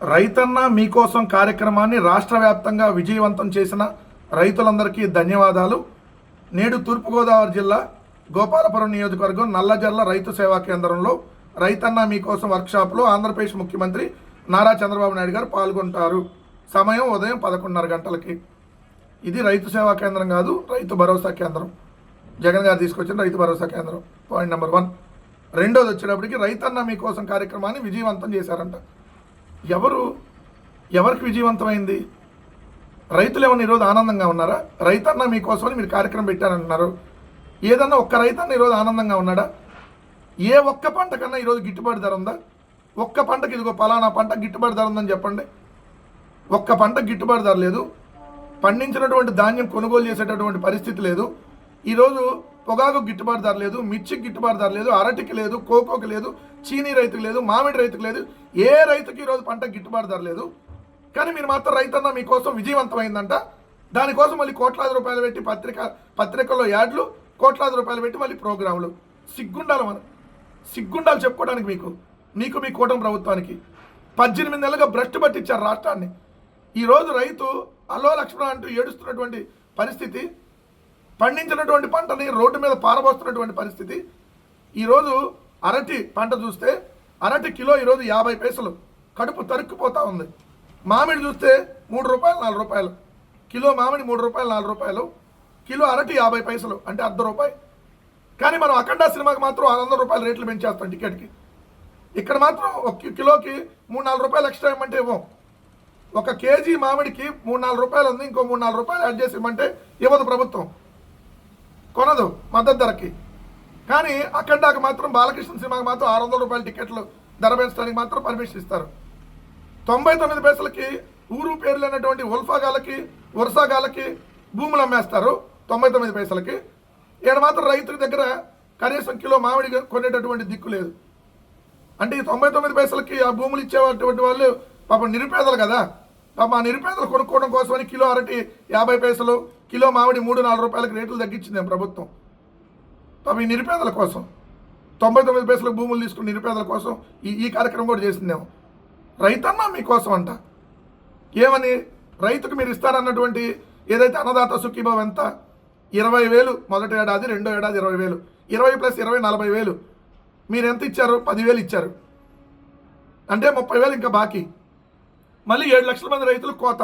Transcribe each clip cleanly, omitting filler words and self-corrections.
రైతన్న మీకోసం కార్యక్రమాన్ని రాష్ట్ర వ్యాప్తంగా విజయవంతం చేసిన రైతులందరికీ ధన్యవాదాలు. నేడు తూర్పుగోదావరి జిల్లా గోపాలపురం నియోజకవర్గం నల్లజర్ల రైతు సేవా కేంద్రంలో రైతన్న మీకోసం వర్క్షాప్లో ఆంధ్రప్రదేశ్ ముఖ్యమంత్రి నారా చంద్రబాబు నాయుడు గారు పాల్గొంటారు. సమయం ఉదయం 11:30 గంటలకి. ఇది రైతు సేవా కేంద్రం కాదు, రైతు భరోసా కేంద్రం. జగన్ గారు తీసుకొచ్చిన రైతు భరోసా కేంద్రం. Point number 1. రెండోది వచ్చేటప్పటికి రైతన్న మీకోసం కార్యక్రమాన్ని విజయవంతం చేశారంట. ఎవరికి విజయవంతమైంది? రైతులు ఏమన్నా ఈరోజు ఆనందంగా ఉన్నారా? రైతన్న మీకోసమని మీరు కార్యక్రమం పెట్టారంటున్నారు. ఏదన్నా ఒక్క రైతన్న ఈరోజు ఆనందంగా ఉన్నాడా? ఏ ఒక్క పంట కన్నా ఈరోజు గిట్టుబాటు ధర ఉందా? ఒక్క పంటకి ఇదిగో పలానా పంట గిట్టుబాటు ధర ఉందని చెప్పండి. ఒక్క పంట గిట్టుబాటు ధర లేదు. పండించినటువంటి ధాన్యం కొనుగోలు చేసేటటువంటి పరిస్థితి లేదు. ఈరోజు పొగాకు గిట్టుబాటు ధర లేదు, మిర్చికి గిట్టుబాటు ధర లేదు, అరటికి లేదు, కోకోకి లేదు, చీనీ రైతుకు లేదు, మామిడి రైతుకు లేదు. ఏ రైతుకి ఈరోజు పంట గిట్టుబాటు ధర లేదు. కానీ మీరు మాత్రం రైతన్న మీకోసం విజయవంతమైందంట. దానికోసం మళ్ళీ కోట్లాది రూపాయలు పెట్టి పత్రికల్లో యాడ్లు, కోట్లాది రూపాయలు పెట్టి మళ్ళీ ప్రోగ్రాములు. సిగ్గుండాలి చెప్పుకోవడానికి మీకు మీ కూటమి ప్రభుత్వానికి. 18 నెలలుగా భ్రష్టు పట్టించారు రాష్ట్రాన్ని. ఈరోజు రైతు అల్లో లక్ష్మణ అంటూ ఏడుస్తున్నటువంటి పరిస్థితి, పండించినటువంటి పంటని రోడ్డు మీద పారబోస్తున్నటువంటి పరిస్థితి. ఈరోజు అరటి పంట చూస్తే అరటి కిలో ఈరోజు 50 పైసలు, కడుపు తరుక్కుపోతూ ఉంది. మామిడి చూస్తే 3 రూపాయలు 4 రూపాయలు కిలో, మామిడి 3 రూపాయలు 4 రూపాయలు కిలో, అరటి 50 పైసలు అంటే ₹1. కానీ మనం అఖండ సినిమాకి మాత్రం 600 రూపాయలు రేట్లు పెంచేస్తాం టికెట్కి. ఇక్కడ మాత్రం ఒక కిలోకి 3-4 రూపాయలు ఎక్స్ట్రా ఇవ్వమంటే ఇవ్వం. 1 కేజీ మామిడికి 3-4 రూపాయలు ఉంది, ఇంకో 3-4 రూపాయలు యాడ్ చేసి ఇవ్వమంటే ఇవ్వదు ప్రభుత్వం, కొనదు మద్దతు ధరకి. కానీ అఖండాకి మాత్రం, బాలకృష్ణ సినిమాకి మాత్రం 600 రూపాయల టికెట్లు ధర పెంచడానికి మాత్రం పర్మిషన్ ఇస్తారు. 99 పైసలకి ఊరు పేరు లేనటువంటి ఉల్ఫాగాలకి, వర్షాగాలకి భూములు అమ్మేస్తారు 99 పైసలకి. ఇక్కడ మాత్రం రైతుల దగ్గర కనీసం కిలో మామిడి కొనేటటువంటి దిక్కు లేదు. అంటే ఈ 99 పైసలకి ఆ భూములు ఇచ్చేటువంటి వాళ్ళు పాపం నిరుపేదలు కదా. పాపం ఆ నిరుపేదలు కొనుక్కోవడం కోసమని కిలో అరటి 50 పైసలు, కిలో మామిడి 3-4 రూపాయలకి రేట్లు తగ్గించింది ప్రభుత్వం. పాపం ఈ నిరుపేదల కోసం 99 పైసలకు భూములు తీసుకుని నిరుపేదల కోసం ఈ కార్యక్రమం కూడా చేసిందేమో. రైతన్నా మీకోసం అంట. ఏమని? రైతుకు మీరు ఇస్తారన్నటువంటి ఏదైతే అన్నదాత సుఖీభావం ఎంత? 20,000 మొదటి ఏడాది, రెండో ఏడాది 20,000, 20 + 20 40,000. మీరు ఎంత ఇచ్చారు? 10,000 ఇచ్చారు. అంటే 30,000 ఇంకా బాకీ. మళ్ళీ 7 లక్షల మంది రైతులు కోత.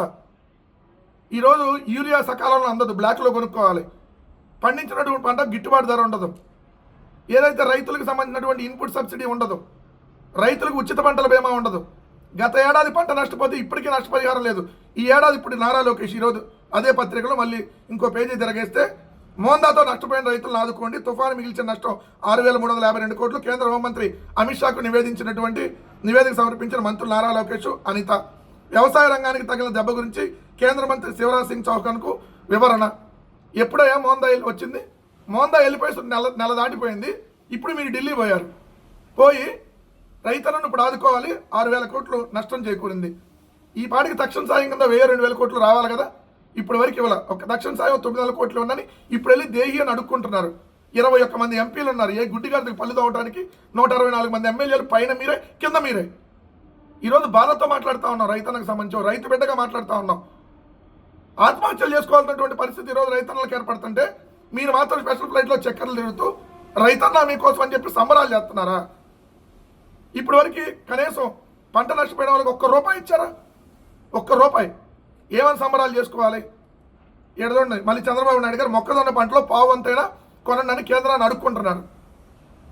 ఈరోజు యూరియా సకాలంలో అందదు, బ్లాక్లో కొనుక్కోవాలి. పండించినటువంటి పంట గిట్టుబాటు ధర ఉండదు. ఏదైతే రైతులకు సంబంధించినటువంటి ఇన్పుట్ సబ్సిడీ ఉండదు. రైతులకు ఉచిత పంటల బీమా ఉండదు. గత ఏడాది పంట నష్టపోతే ఇప్పటికీ నష్టపరిహారం లేదు. ఈ ఏడాది ఇప్పుడు నారా లోకేష్ ఈరోజు అదే పత్రికలో మళ్ళీ ఇంకో పేజీ తిరగేస్తే, మోందాతో నష్టపోయిన రైతులను ఆదుకోండి, తుఫాను మిగిల్చిన నష్టం 6,352 కోట్లు. కేంద్ర హోంమంత్రి అమిత్ షాకు నివేదిక సమర్పించిన మంత్రులు నారా లోకేష్, అనిత. వ్యవసాయ రంగానికి తగిన దెబ్బ గురించి కేంద్ర మంత్రి శివరాజ్ సింగ్ చౌహాన్కు వివరణ. ఎప్పుడయ్యా మోందా వచ్చింది? మోందా వెళ్ళిపోయి నెల దాటిపోయింది. ఇప్పుడు మీరు ఢిల్లీ పోయి రైతులను ఇప్పుడు ఆదుకోవాలి. 6,000 కోట్లు నష్టం చేకూరింది. ఈ పాటికి తక్షణ సాయం కింద 1,000-2,000 కోట్లు రావాలి కదా. ఇప్పుడు వరకు ఇవ్వాలి. ఒక తక్షణ సాయం 900 కోట్లు ఉందని ఇప్పుడు వెళ్ళి దేహి అని అడుక్కుంటున్నారు. 21 మంది ఎంపీలు ఉన్నారు. ఏ గుడ్డిగారికి పళ్ళు తవ్వడానికి 164 మంది ఎమ్మెల్యేలు, పైన మీరే కింద మీరే. ఈరోజు బాధతో మాట్లాడుతూ ఉన్నాం. రైతన్నకు సంబంధించి రైతు బిడ్డగా మాట్లాడుతూ ఉన్నాం. ఆత్మహత్యలు చేసుకోవాల్సినటువంటి పరిస్థితి ఈరోజు రైతన్నలకు ఏర్పడుతుంటే మీరు మాత్రం స్పెషల్ ఫ్లైట్లో చక్కర్లు తిరుగుతూ రైతన్న మీకోసం అని చెప్పి సంబరాలు చేస్తున్నారా? ఇప్పటి వరకు కనీసం పంట నష్టపోయిన వాళ్ళకి ₹1 ఇచ్చారా? ₹1. ఏమని సంబరాలు చేసుకోవాలి? ఎడదండి. మళ్ళీ చంద్రబాబు నాయుడు గారు మొక్కజొన్న పంటలో పావు వంతైనా కొనండి అని కేంద్రాన్ని అడుక్కుంటున్నారు.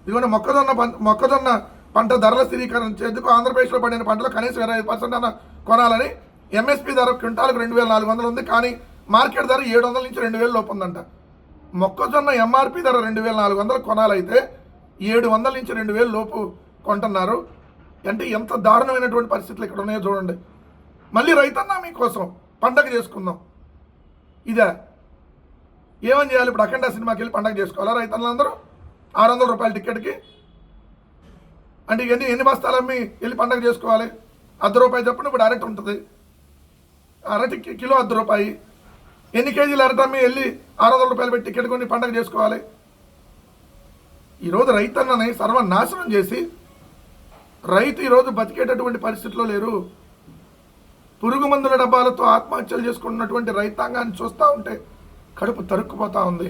ఇదిగోండి, మొక్కజొన్న పంట ధరల స్థిరీకరణ చేసేందుకు ఆంధ్రప్రదేశ్లో పండిన పంటలో కనీసం 25% అన్న కొనాలని. ఎంఎస్పీ ధర క్వింటాలకు 2,400 ఉంది. కానీ మార్కెట్ ధర 700 నుంచి 2,000 లోపు ఉందంట. మొక్కజొన్న ఎంఆర్పీ ధర 2,400 కొనాలైతే 700 నుంచి 2,000 లోపు కొంటున్నారు. అంటే ఎంత దారుణమైనటువంటి పరిస్థితులు ఇక్కడ ఉన్నాయో చూడండి. మళ్ళీ రైతన్నా మీకోసం పండగ చేసుకుందాం. ఇదే ఏమని చేయాలి? ఇప్పుడు అఖండ సినిమాకి వెళ్ళి పండగ చేసుకోవాలా రైతన్నులందరూ? 600 రూపాయల టికెట్కి అంటే ఎన్ని బస్తాలు అమ్మి వెళ్ళి పండగ చేసుకోవాలి? ₹1 చెప్పండి. ఇప్పుడు అరటి ఉంటుంది, అరటికి కిలో ₹1. ఎన్ని కేజీలు అరటి అమ్మి వెళ్ళి 600 రూపాయలు పెట్టి టికెట్ కొని పండగ చేసుకోవాలి? ఈరోజు రైతన్నని సర్వనాశనం చేసి రైతు ఈరోజు బతికేటటువంటి పరిస్థితిలో లేరు. పురుగు మందుల డబ్బాలతో ఆత్మహత్యలు చేసుకుంటున్నటువంటి రైతాంగాన్ని చూస్తూ ఉంటే కడుపు తరుక్కుపోతూ ఉంది.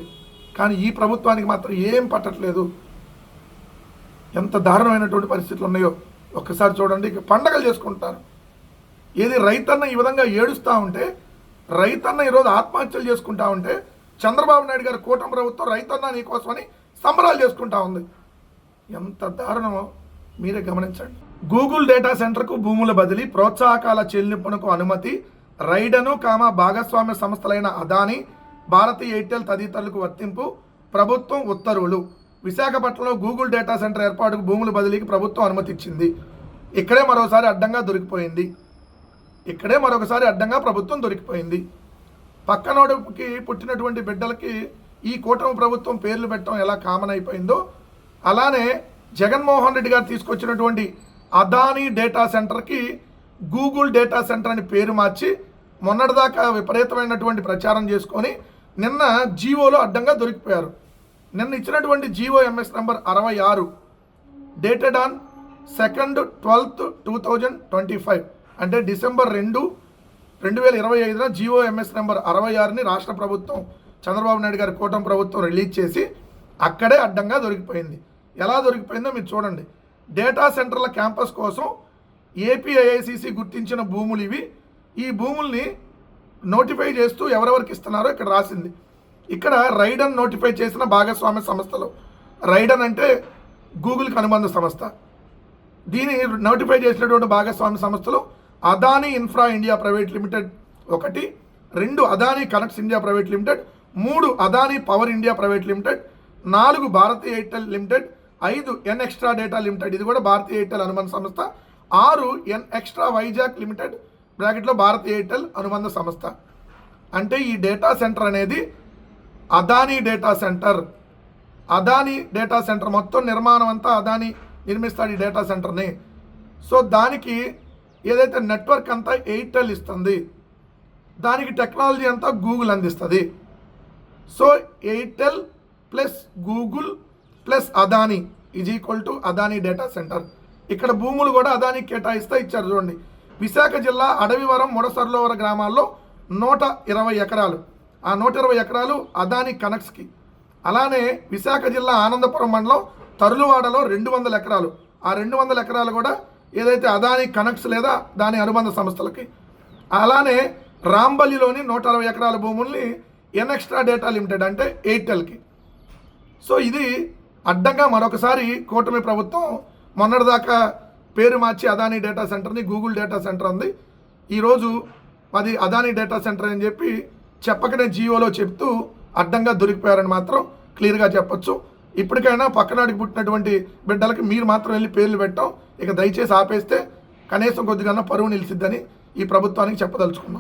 కానీ ఈ ప్రభుత్వానికి మాత్రం ఏం పట్టట్లేదు. ఎంత దారుణమైనటువంటి పరిస్థితులు ఉన్నాయో ఒక్కసారి చూడండి. ఇక పండగలు చేసుకుంటారు. ఏది రైతన్న ఈ విధంగా ఏడుస్తూ ఉంటే, రైతన్న ఈరోజు ఆత్మహత్యలు చేసుకుంటా ఉంటే, చంద్రబాబు నాయుడు గారి కూటమి ప్రభుత్వం రైతన్న నీకోసమని సంబరాలు చేసుకుంటా ఉంది. ఎంత దారుణమో మీరే గమనించండి. గూగుల్ డేటా సెంటర్కు భూముల బదిలీ, ప్రోత్సాహకాల చెల్లింపునకు అనుమతి, రైడను భాగస్వామ్య సంస్థలైన అదానీ, భారతీ ఎయిర్టెల్ తదితరులకు వర్తింపు, ప్రభుత్వం ఉత్తర్వులు. విశాఖపట్నంలో గూగుల్ డేటా సెంటర్ ఏర్పాటుకు భూముల బదిలీకి ప్రభుత్వం అనుమతి ఇచ్చింది. ఇక్కడే మరోసారి అడ్డంగా ప్రభుత్వం దొరికిపోయింది. పక్కనోడికి పుట్టినటువంటి బిడ్డలకి ఈ కూటమి ప్రభుత్వం పేర్లు పెట్టడం ఎలా కామన్ అయిపోయిందో, అలానే జగన్మోహన్ రెడ్డి గారు తీసుకొచ్చినటువంటి అదానీ డేటా సెంటర్కి గూగుల్ డేటా సెంటర్ అని పేరు మార్చి మొన్నటిదాకా విపరీతమైనటువంటి ప్రచారం చేసుకొని నిన్న జీవోలో అడ్డంగా దొరికిపోయారు. నిన్న ఇచ్చినటువంటి GO MS number 66 dated on 2/12/2025 అంటే డిసెంబర్ 2, 2025 జీవో ఎంఎస్ నెంబర్ 66ని రాష్ట్ర ప్రభుత్వం చంద్రబాబు నాయుడు గారి కూటమి ప్రభుత్వం రిలీజ్ చేసి అక్కడే అడ్డంగా దొరికిపోయింది. ఎలా దొరికిపోయిందో మీరు చూడండి. డేటా సెంటర్ల క్యాంపస్ కోసం ఏపీఐఐసిసి గుర్తించిన భూములు ఇవి. ఈ భూముల్ని నోటిఫై చేస్తూ ఎవరెవరికి ఇస్తున్నారో ఇక్కడ రాసింది. ఇక్కడ రైడన్ నోటిఫై చేసిన భాగస్వామ్య సంస్థలు. రైడన్ అంటే గూగుల్కి అనుబంధ సంస్థ. దీని నోటిఫై చేసినటువంటి భాగస్వామ్య సంస్థలు Adani infra India private limited 1, 2 Adani connects India private limited, 3 Adani power India private limited, 4 Bharti Airtel limited, 5 Nxtra data limited, ఇది కూడా భారతీ ఎయిర్టెల్ అనుబంధ సంస్థ, 6 ఎన్ ఎక్స్ట్రా వైజాగ్ లిమిటెడ్ బ్రాకెట్లో భారతీ ఎయిర్టెల్ అనుబంధ సంస్థ. అంటే ఈ డేటా సెంటర్ అనేది అదానీ డేటా సెంటర్ మొత్తం నిర్మాణం అంతా అదానీ నిర్మిస్తాడు ఈ డేటా సెంటర్ని. సో దానికి ఏదైతే నెట్వర్క్ అంతా ఎయిర్టెల్ ఇస్తుంది, దానికి టెక్నాలజీ అంతా గూగుల్ అందిస్తుంది. So Airtel plus Google plus Adani = Adani data centre. ఇక్కడ భూములు కూడా అదానీ కేటాయిస్తే ఇచ్చారు చూడండి. విశాఖ జిల్లా అడవివరం ముడసర్లోవర గ్రామాల్లో 120 ఎకరాలు. ఆ 120 ఎకరాలు అదానీ కనెక్ట్స్కి. అలానే విశాఖ జిల్లా ఆనందపురం మండలం తరులువాడలో 200 ఎకరాలు. ఆ 200 ఎకరాలు కూడా ఏదైతే అదానీ కనెక్ట్స్ లేదా దాని అనుబంధ సంస్థలకి. అలానే రాంబలిలోని 160 ఎకరాల భూముల్ని ఎన్ ఎక్స్ట్రా డేటా లిమిటెడ్ అంటే ఎయిర్టెల్కి. సో ఇది అడ్డంగా మరొకసారి కూటమి ప్రభుత్వం మొన్నటిదాకా పేరు మార్చి అదానీ డేటా సెంటర్ని గూగుల్ డేటా సెంటర్ అంది. ఈరోజు అది అదానీ డేటా సెంటర్ అని చెప్పి చెప్పకనే జీవోలో చెప్తూ అడ్డంగా దొరికిపోయారని మాత్రం క్లియర్గా చెప్పొచ్చు. ఇప్పటికైనా పక్కనాడికి పుట్టినటువంటి బిడ్డలకి మీరు మాత్రం వెళ్ళి పేర్లు పెట్టాం. ఇక దయచేసి ఆపేస్తే కనీసం కొద్దిగా పరువు నిలిచిద్దని ఈ ప్రభుత్వానికి చెప్పదలుచుకున్నాం.